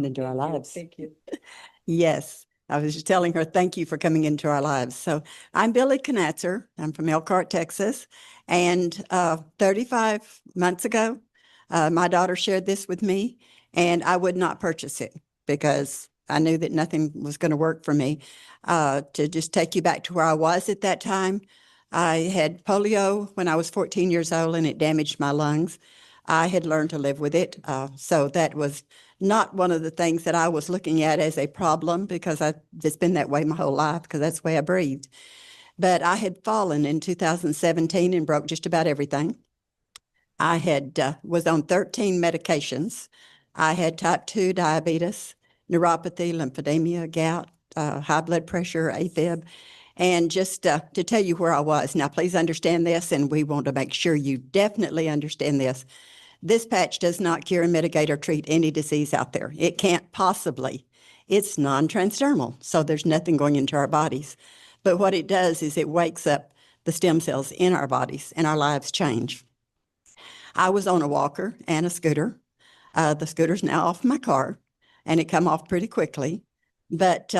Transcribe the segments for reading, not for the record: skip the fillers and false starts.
coming into our lives. Thank you. Yes, I was just telling her, thank you for coming into our lives. So I'm Billy Knatzer. I'm from Elkhart, Texas. And 35 months ago, my daughter shared this with me, and I would not purchase it because I knew that nothing was going to work for me. To just take you back to where I was at that time, I had polio when I was 14 years old, and it damaged my lungs. I had learned to live with it. So that was not one of the things that I was looking at as a problem, because I've just been that way my whole life, because that's the way I breathed. But I had fallen in 2017 and broke just about everything. I had was on 13 medications. I had type 2 diabetes, neuropathy, lymphedema, gout, high blood pressure, AFib. And just to tell you where I was, now please understand this, and we want to make sure you definitely understand this. This patch does not cure, mitigate, or treat any disease out there. It can't possibly. It's non-transdermal, so there's nothing going into our bodies. But what it does is it wakes up the stem cells in our bodies, and our lives change. I was on a walker and a scooter. The scooter's now off my car, and it come off pretty quickly. But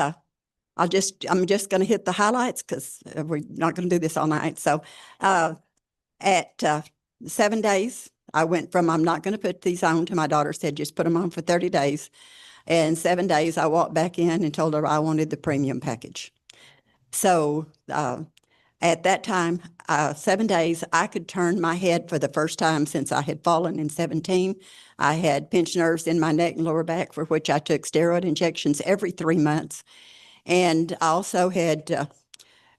I'm just going to hit the highlights, because we're not going to do this all night. So at 7 days, I went from I'm not going to put these on to my daughter said, just put them on for 30 days. And 7 days, I walked back in and told her I wanted the premium package. So at that time, 7 days, I could turn my head for the first time since I had fallen in 17. I had pinched nerves in my neck and lower back, for which I took steroid injections every 3 months. And I also had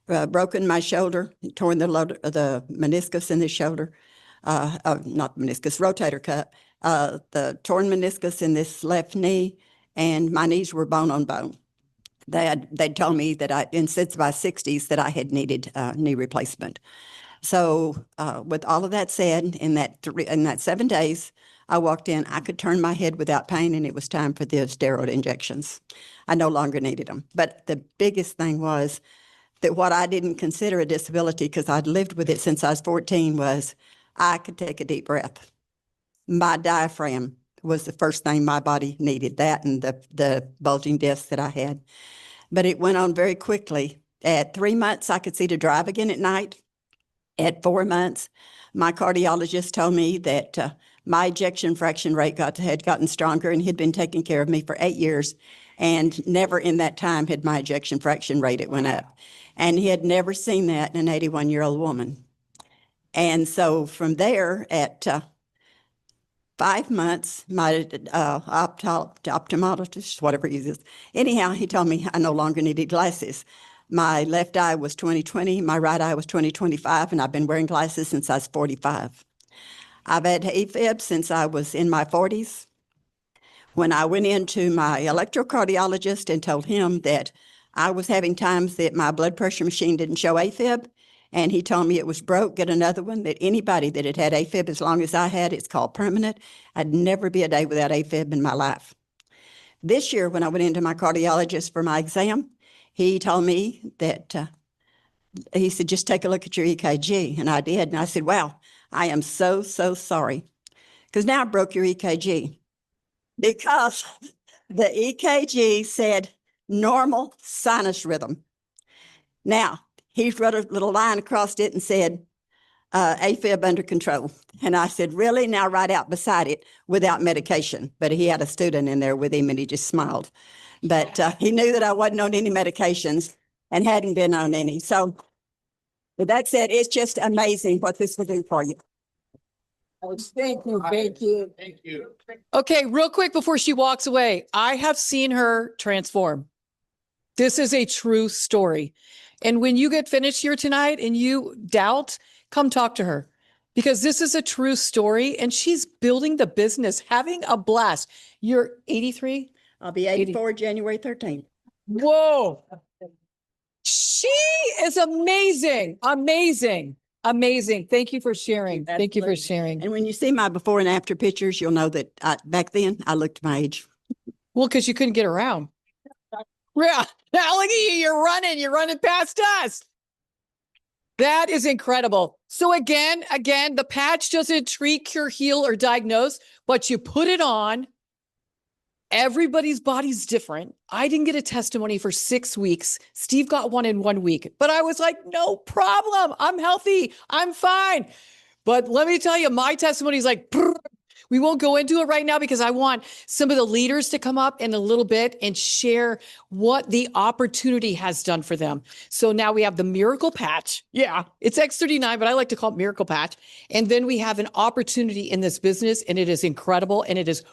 broken my shoulder, torn the meniscus in the shoulder, not meniscus, rotator cuff, the torn meniscus in this left knee, and my knees were bone on bone. They'd told me that since my 60s that I had needed knee replacement. So with all of that said, in that 7 days, I walked in, I could turn my head without pain, and it was time for the steroid injections. I no longer needed them. But the biggest thing was that what I didn't consider a disability, because I'd lived with it since I was 14, was I could take a deep breath. My diaphragm was the first thing my body needed, that and the bulging discs that I had. But it went on very quickly. At 3 months, I could see to drive again at night. At 4 months, my cardiologist told me that my ejection fraction rate had gotten stronger, and he'd been taking care of me for 8 years. And never in that time had my ejection fraction rate, it went up. And he had never seen that in an 81-year-old woman. And so from there, at 5 months, my ophthalmologist, whatever he uses, anyhow, he told me I no longer needed glasses. My left eye was 20/20, my right eye was 20/25, and I've been wearing glasses since I was 45. I've had AFib since I was in my 40s. When I went into my electrocardiologist and told him that I was having times that my blood pressure machine didn't show AFib, and he told me it was broke, get another one, that anybody that had AFib, as long as I had, it's called permanent. I'd never be a day without AFib in my life. This year, when I went into my cardiologist for my exam, he told me that, he said, just take a look at your EKG. And I did. And I said, wow, I am so, so sorry. Because now I broke your EKG. Because the EKG said normal sinus rhythm. Now, he wrote a little line across it and said, AFib under control. And I said, really? Now write out beside it, without medication. But he had a student in there with him, and he just smiled. But he knew that I wasn't on any medications and hadn't been on any. So with that said, it's just amazing what this will do for you. Thank you. Thank you. Thank you. Okay, real quick before she walks away, I have seen her transform. This is a true story. And when you get finished here tonight and you doubt, come talk to her, because this is a true story, and she's building the business, having a blast. You're 83? I'll be 84 January 13th. Whoa. She is amazing. Amazing. Amazing. Thank you for sharing. Thank you for sharing. And when you see my before and after pictures, you'll know that back then I looked my age. Well, because you couldn't get around. Yeah. Now look at you. You're running past us. That is incredible. So again, the patch doesn't treat, cure, heal, or diagnose, but you put it on Everybody's body's different. I didn't get a testimony for 6 weeks. Steve got one in 1 week, but I was like, no problem. I'm healthy. I'm fine. But let me tell you, my testimony is like, brr. We won't go into it right now because I want some of the leaders to come up in a little bit and share what the opportunity has done for them. So now we have the miracle patch. Yeah, it's X39, but I like to call it miracle patch. And then we have an opportunity in this business, and it is incredible, and it is